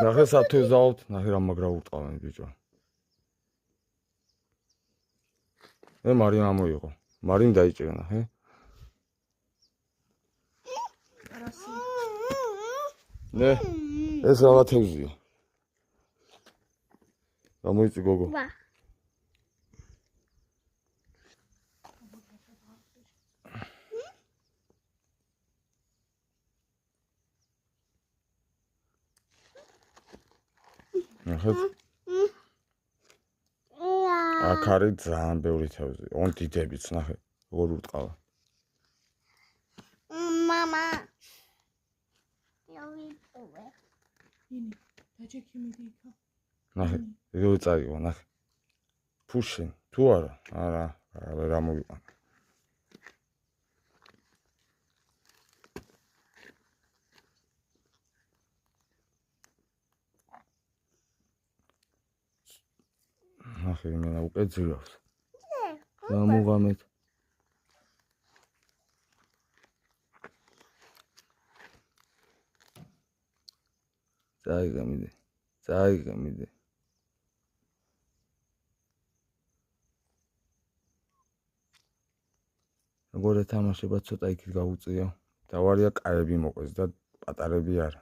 ნახე სათუე ზავთ, ნახე რა მაგრა უტყავენ ბიჭო. მარიმ ამოიღო. მარიმ დაიჭირა ნახე. ნე, ეს რა თევზია. გამოიწი გოგო. ნახეთ. აქ არის ძალიან ბევრი თევზი. on დიდებიც ნახე, როგორ უტყავა. მამა. იოვიტოვე. ინი, დაჭექი მიდიქა. ნახე, როგორ წაიღო, ნახე. ფუშინ, თუ არა? არა, ვერ ამოვიყან. ნახე, იმენა უკვე ძირავს. გამოგამეთ. წაიღე. როგორ ეთამაშება ცოტა იქით გავუწიო. დავარია კაები მოყვეს და პატარები არა.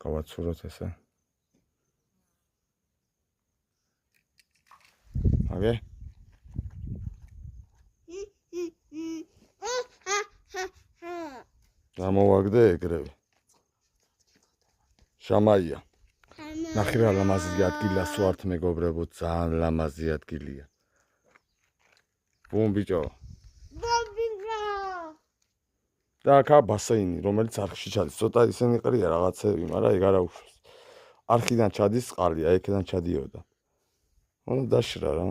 გავაცუროთ ესე. აგე? გამოვაგდე ეგრევე. შამაია. ნახე რა ლამაზი ადგილია სვართ მეგობრებო, ძალიან ლამაზი ადგილია. ბუმ ბიჭო. და აქა ბასეინი, რომელიც არხში ჩადის. ცოტა ისინი ყრია რაღაცები, მაგრამ ეგ არა უშავს. არხიდან ჩადის წყალი, აი აქედან ჩადიოდა. უნდა დაშრა რა.